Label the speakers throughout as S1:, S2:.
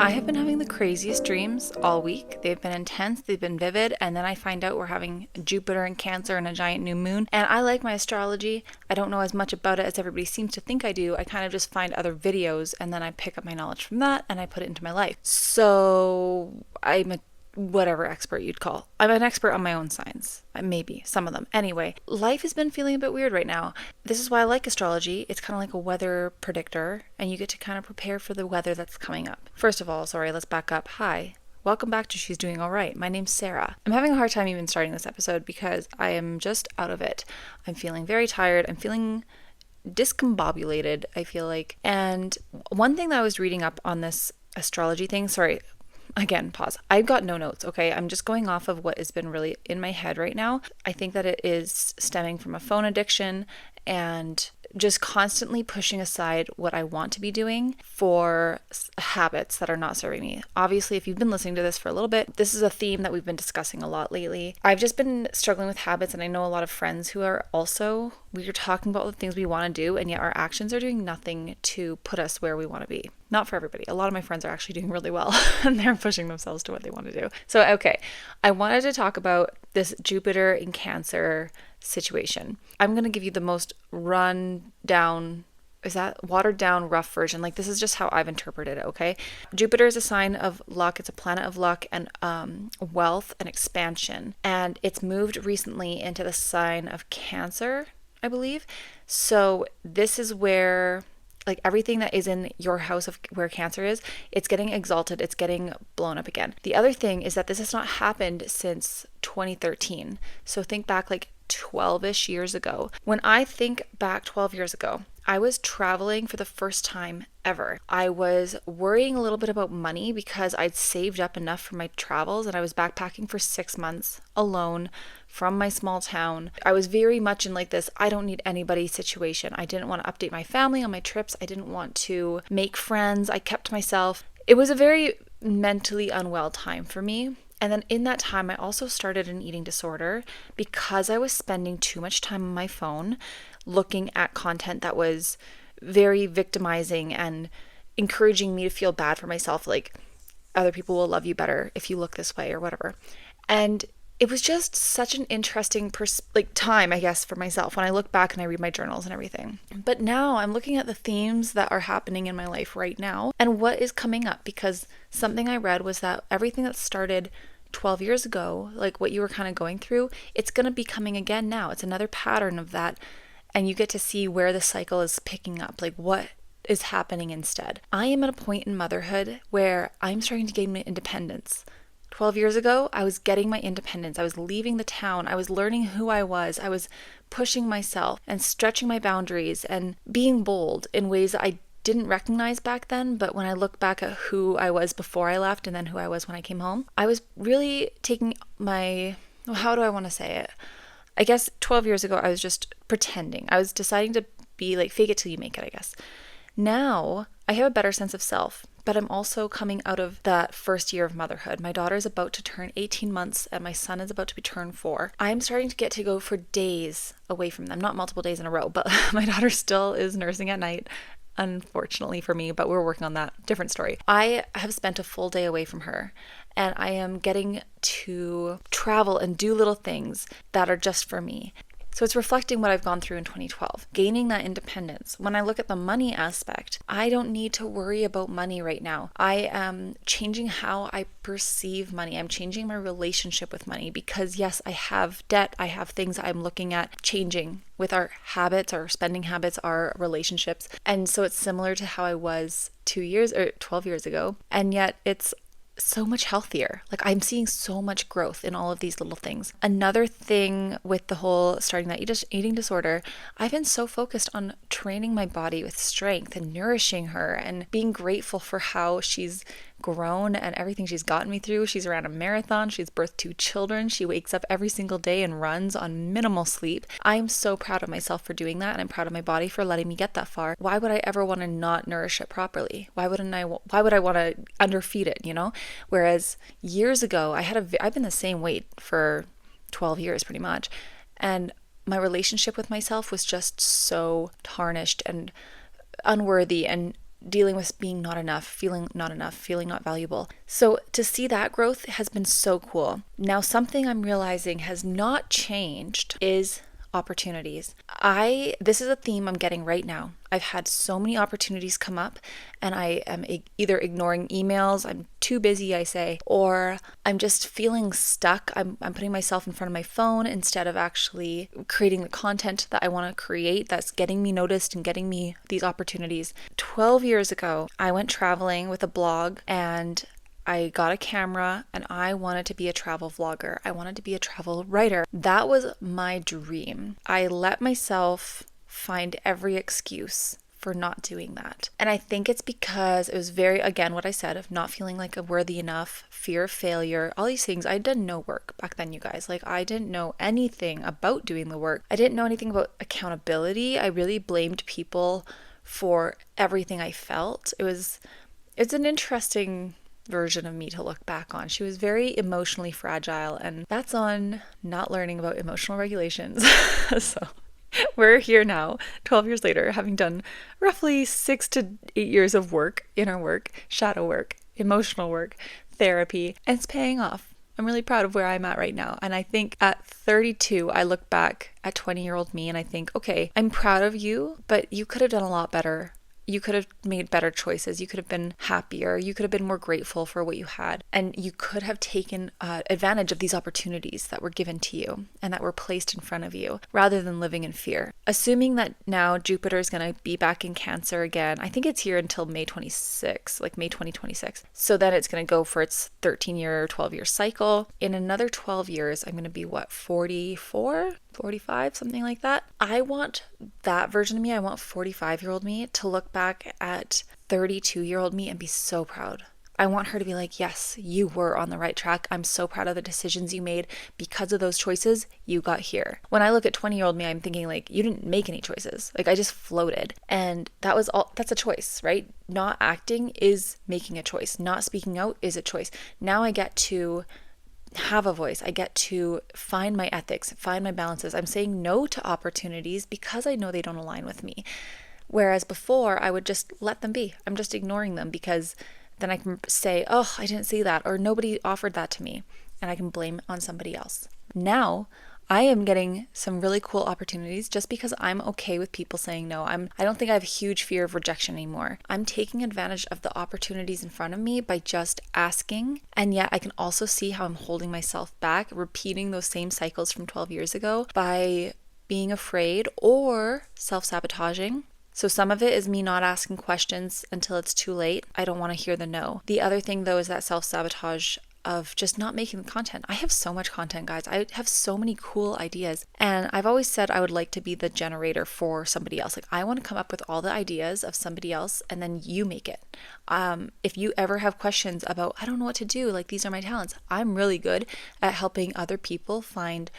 S1: I have been having the craziest dreams all week. They've been intense, they've been vivid, and then I find out we're having Jupiter in Cancer and a giant new moon. And I like my astrology. I don't know as much about it as everybody seems to think I do. I kind of just find other videos and then I pick up my knowledge from that and I put it into my life. So I'm a whatever expert you'd call. I'm an expert on my own signs. Maybe some of them. Anyway, life has been feeling a bit weird right now. This is why I like astrology. It's kind of like a weather predictor, and you get to kind of prepare for the weather that's coming up. First of all, sorry, let's back up. Hi. Welcome back to She's Doing All Right. My name's Sarah. I'm having a hard time even starting this episode because I am just out of it. I'm feeling very tired. I'm feeling discombobulated, I feel like. And one thing that I was reading up on this astrology thing, sorry, again, pause. I've got no notes, okay? I'm just going off of what has been really in my head right now. I think that it is stemming from a phone addiction and just constantly pushing aside what I want to be doing for habits that are not serving me. Obviously, if you've been listening to this for a little bit, this is a theme that we've been discussing a lot lately. I've just been struggling with habits, and I know a lot of friends who are also, we're talking about the things we want to do, and yet our actions are doing nothing to put us where we want to be. Not for everybody. A lot of my friends are actually doing really well, and they're pushing themselves to what they want to do. So, okay, I wanted to talk about this Jupiter in Cancer situation. I'm going to give you the most watered down, rough version. Like, this is just how I've interpreted it, okay? Jupiter is a sign of luck. It's a planet of luck and wealth and expansion. And it's moved recently into the sign of Cancer, I believe. So this is where, like, everything that is in your house of where Cancer is, it's getting exalted, it's getting blown up again. The other thing is that this has not happened since 2013. So think back like 12-ish years ago. When I think back 12 years ago, I was traveling for the first time ever. I was worrying a little bit about money because I'd saved up enough for my travels, and I was backpacking for 6 months alone from my small town. I was very much in like this I don't need anybody situation. I didn't want to update my family on my trips. I didn't want to make friends. I kept to myself. It was a very mentally unwell time for me. And then in that time, I also started an eating disorder because I was spending too much time on my phone looking at content that was very victimizing and encouraging me to feel bad for myself, like other people will love you better if you look this way or whatever. And it was just such an interesting time, I guess, for myself when I look back and I read my journals and everything. But now I'm looking at the themes that are happening in my life right now and what is coming up, because something I read was that everything that started 12 years ago, like what you were kind of going through, it's going to be coming again now. It's another pattern of that. And you get to see where the cycle is picking up, like what is happening instead. I am at a point in motherhood where I'm starting to gain my independence. 12 years ago, I was getting my independence. I was leaving the town. I was learning who I was. I was pushing myself and stretching my boundaries and being bold in ways that I didn't recognize back then. But when I look back at who I was before I left and then who I was when I came home, I was really taking how do I want to say it? I guess 12 years ago, I was just pretending. I was deciding to be like, fake it till you make it, I guess. Now, I have a better sense of self, but I'm also coming out of that first year of motherhood. My daughter's about to turn 18 months and my son is about to be turned 4. I'm starting to get to go for days away from them, not multiple days in a row, but my daughter still is nursing at night, unfortunately for me, but we're working on that. Different story. I have spent a full day away from her, and I am getting to travel and do little things that are just for me. So it's reflecting what I've gone through in 2012, gaining that independence. When I look at the money aspect, I don't need to worry about money right now. I am changing how I perceive money. I'm changing my relationship with money because yes, I have debt. I have things I'm looking at changing with our habits, our spending habits, our relationships. And so it's similar to how I was 12 years ago. And yet it's so much healthier. Like, I'm seeing so much growth in all of these little things. Another thing with the whole starting that eating disorder, I've been so focused on training my body with strength and nourishing her and being grateful for how she's grown and everything she's gotten me through. She's ran a marathon. She's birthed 2 children. She wakes up every single day and runs on minimal sleep. I'm so proud of myself for doing that, and I'm proud of my body for letting me get that far. Why would I ever want to not nourish it properly? Why would I want to underfeed it, you know? Whereas years ago, I've been the same weight for 12 years pretty much. And my relationship with myself was just so tarnished and unworthy and dealing with being not enough, feeling not valuable. So to see that growth has been so cool. Now, something I'm realizing has not changed is opportunities. This is a theme I'm getting right now. I've had so many opportunities come up and I am either ignoring emails, I'm too busy, I say, or I'm just feeling stuck. I'm putting myself in front of my phone instead of actually creating the content that I want to create that's getting me noticed and getting me these opportunities. 12 years ago, I went traveling with a blog and I got a camera and I wanted to be a travel vlogger. I wanted to be a travel writer. That was my dream. I let myself find every excuse for not doing that. And I think it's because it was very, again, what I said of not feeling like a worthy enough, fear of failure, all these things. I'd done no work back then, you guys. Like, I didn't know anything about doing the work. I didn't know anything about accountability. I really blamed people for everything I felt. It's an interesting version of me to look back on. She was very emotionally fragile, and that's on not learning about emotional regulations. So we're here now, 12 years later, having done roughly 6 to 8 years of work, inner work, shadow work, emotional work, therapy, and it's paying off. I'm really proud of where I'm at right now. And I think at 32, I look back at 20-year-old me and I think, okay, I'm proud of you, but you could have done a lot better. You could have made better choices. You could have been happier. You could have been more grateful for what you had. And you could have taken advantage of these opportunities that were given to you and that were placed in front of you rather than living in fear. Assuming that now Jupiter is going to be back in Cancer again, I think it's here until May 26, like May 2026. So then it's going to go for its 13-year, 12-year cycle. In another 12 years, I'm going to be 44? 45, something like that. I want that version of me, I want 45-year-old me to look back at 32-year-old me and be so proud. I want her to be like, yes, you were on the right track. I'm so proud of the decisions you made. Because of those choices, you got here. When I look at 20-year-old me, I'm thinking like, you didn't make any choices. Like, I just floated. And that's a choice, right? Not acting is making a choice. Not speaking out is a choice. Now I get to have a voice. I get to find my ethics, find my balances. I'm saying no to opportunities because I know they don't align with me. Whereas before, I would just let them be. I'm just ignoring them because then I can say, oh, I didn't see that, or nobody offered that to me, and I can blame it on somebody else. Now, I am getting some really cool opportunities just because I'm okay with people saying no. I don't think I have a huge fear of rejection anymore. I'm taking advantage of the opportunities in front of me by just asking. And yet I can also see how I'm holding myself back, repeating those same cycles from 12 years ago by being afraid or self-sabotaging. So some of it is me not asking questions until it's too late. I don't want to hear the no. The other thing though is that self-sabotage of just not making the content. I have so much content, guys. I have so many cool ideas. And I've always said I would like to be the generator for somebody else. Like, I want to come up with all the ideas of somebody else and then you make it. If you ever have questions about, I don't know what to do, like these are my talents, I'm really good at helping other people find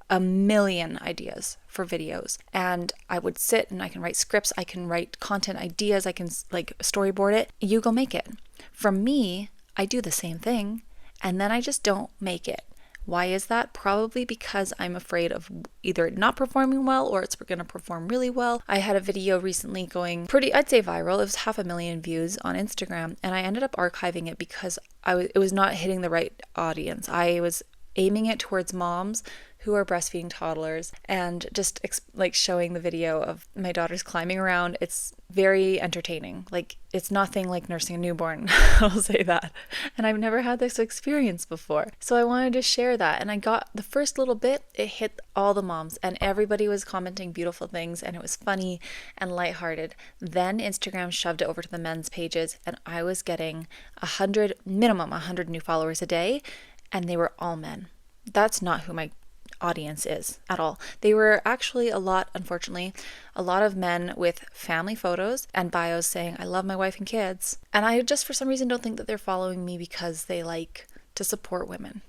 S1: a million ideas for videos. And I would sit and I can write scripts, I can write content ideas, I can like storyboard it. You go make it. For me, I do the same thing. And then I just don't make it. Why is that? Probably because I'm afraid of either not performing well or it's going to perform really well. I had a video recently going pretty, I'd say viral. It was 500,000 views on Instagram. And I ended up archiving it because it was not hitting the right audience. I was aiming it towards moms who are breastfeeding toddlers and just like showing the video of my daughters climbing around. It's very entertaining. Like, it's nothing like nursing a newborn. I'll say that. And I've never had this experience before. So I wanted to share that. And I got the first little bit, it hit all the moms and everybody was commenting beautiful things and it was funny and lighthearted. Then Instagram shoved it over to the men's pages and I was getting minimum 100 new followers a day. And they were all men. That's not who my audience is at all. They were actually unfortunately, a lot of men with family photos and bios saying, I love my wife and kids. And I just, for some reason, don't think that they're following me because they like to support women.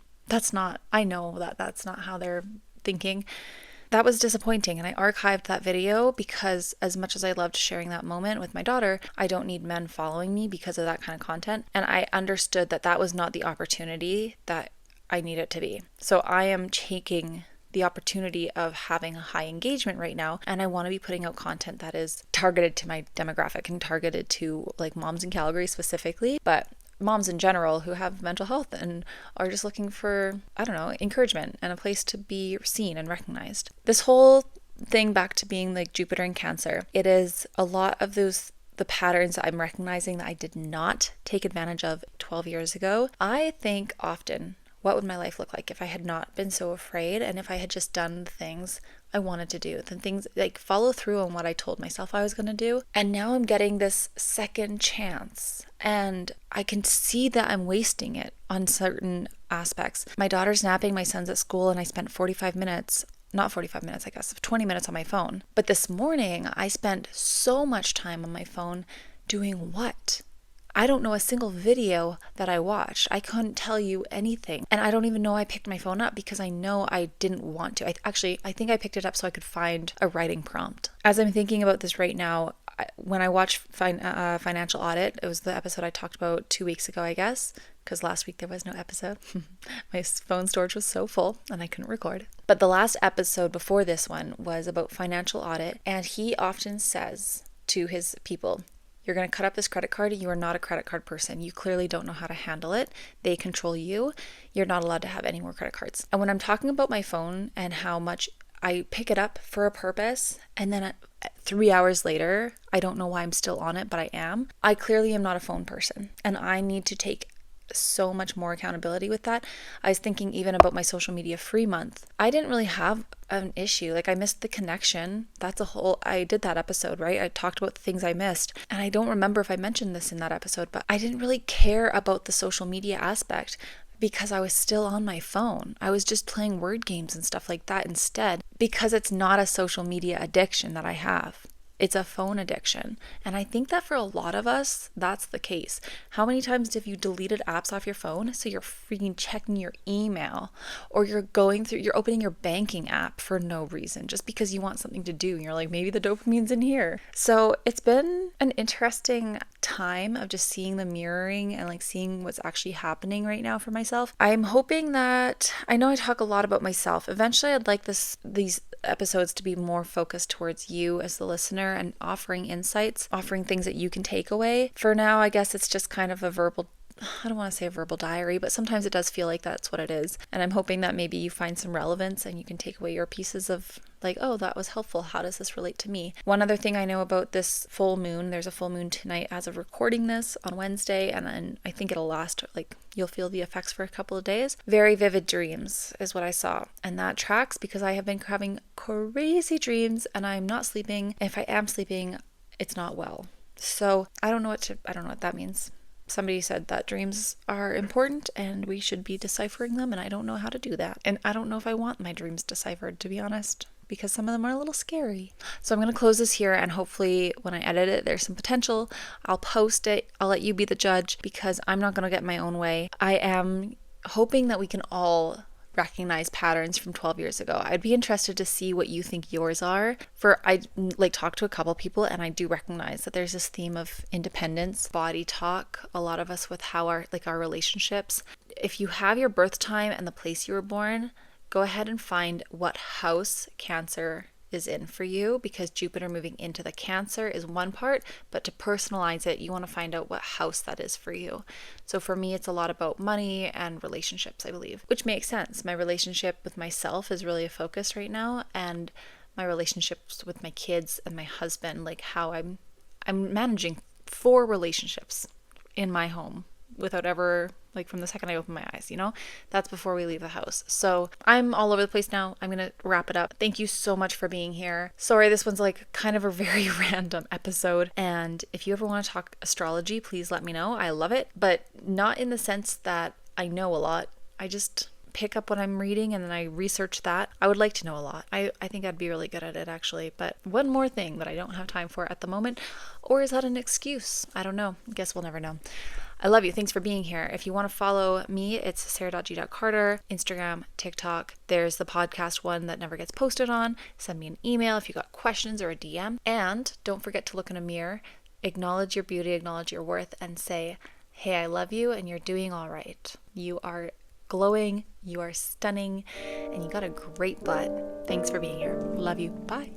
S1: I know that that's not how they're thinking. That was disappointing. And I archived that video because as much as I loved sharing that moment with my daughter, I don't need men following me because of that kind of content. And I understood that that was not the opportunity that I need it to be. So I am taking the opportunity of having a high engagement right now, and I want to be putting out content that is targeted to my demographic and targeted to like moms in Calgary specifically, but moms in general who have mental health and are just looking for, I don't know, encouragement and a place to be seen and recognized. This whole thing back to being like Jupiter in Cancer, it is a lot of the patterns I'm recognizing that I did not take advantage of 12 years ago. I think often, what would my life look like if I had not been so afraid and if I had just done the things I wanted to do, the things like follow through on what I told myself I was going to do. And now I'm getting this second chance and I can see that I'm wasting it on certain aspects. My daughter's napping, my son's at school, and I spent 45 minutes, not 45 minutes, I guess, 20 minutes on my phone. But this morning, I spent so much time on my phone doing what? I don't know a single video that I watched. I couldn't tell you anything. And I don't even know I picked my phone up because I know I didn't want to. I think I picked it up so I could find a writing prompt. As I'm thinking about this right now, when I watched Financial Audit, it was the episode I talked about 2 weeks ago, I guess, because last week there was no episode. My phone storage was so full and I couldn't record. But the last episode before this one was about financial audit, and he often says to his people, you're going to cut up this credit card. You are not a credit card person. You clearly don't know how to handle it. They control you. You're not allowed to have any more credit cards. And when I'm talking about my phone and how much I pick it up for a purpose, and then 3 hours later, I don't know why I'm still on it, but I am. I clearly am not a phone person, and I need to take so much more accountability with that. I was thinking even about my social media free month. I didn't really have an issue. Like I missed the connection. I did that episode, right? I talked about the things I missed. And I don't remember if I mentioned this in that episode, but I didn't really care about the social media aspect because I was still on my phone. I was just playing word games and stuff like that instead, because it's not a social media addiction that I have. It's a phone addiction. And I think that for a lot of us, that's the case. How many times have you deleted apps off your phone so you're freaking checking your email, or you're opening your banking app for no reason, just because you want something to do and you're like, maybe the dopamine's in here. So it's been an interesting time of just seeing the mirroring and like seeing what's actually happening right now for myself. I'm hoping that, I know I talk a lot about myself. Eventually I'd like these episodes to be more focused towards you as the listener and offering insights, offering things that you can take away. For now, I guess it's just kind of a verbal, I don't want to say a verbal diary, but sometimes it does feel like that's what it is. And I'm hoping that maybe you find some relevance and you can take away your pieces of like, oh, that was helpful. How does this relate to me? One other thing I know about this full moon, there's a full moon tonight as of recording this on Wednesday, and then I think it'll last, like you'll feel the effects for a couple of days. Very vivid dreams is what I saw. And that tracks because I have been having crazy dreams and I'm not sleeping. If I am sleeping, it's not well. So I don't know what that means. Somebody said that dreams are important and we should be deciphering them, and I don't know how to do that. And I don't know if I want my dreams deciphered, to be honest, because some of them are a little scary. So I'm going to close this here, and hopefully when I edit it, there's some potential. I'll post it. I'll let you be the judge because I'm not going to get my own way. I am hoping that we can all recognize patterns from 12 years ago. I'd be interested to see what you think yours are. I talked to a couple people and I do recognize that there's this theme of independence, body talk, a lot of us with how our relationships. If you have your birth time and the place you were born, go ahead and find what house Cancer is in for you, because Jupiter moving into the Cancer is one part, but to personalize it, you want to find out what house that is for you. So for me, it's a lot about money and relationships, I believe, which makes sense. My relationship with myself is really a focus right now, and my relationships with my kids and my husband, like how I'm managing 4 relationships in my home without ever, from the second I open my eyes, that's before we leave the house. So I'm all over the place now. I'm going to wrap it up. Thank you so much for being here. Sorry, this one's kind of a very random episode. And if you ever want to talk astrology, please let me know. I love it, but not in the sense that I know a lot. I just pick up what I'm reading and then I research that. I would like to know a lot. I think I'd be really good at it actually. But one more thing that I don't have time for at the moment, or is that an excuse? I don't know. Guess we'll never know. I love you. Thanks for being here. If you want to follow me, it's sarah.g.carter, Instagram, TikTok. There's the podcast one that never gets posted on. Send me an email if you got questions or a DM. And don't forget to look in a mirror, acknowledge your beauty, acknowledge your worth, and say, hey, I love you and you're doing all right. You are glowing, you are stunning, and you got a great butt. Thanks for being here. Love you. Bye.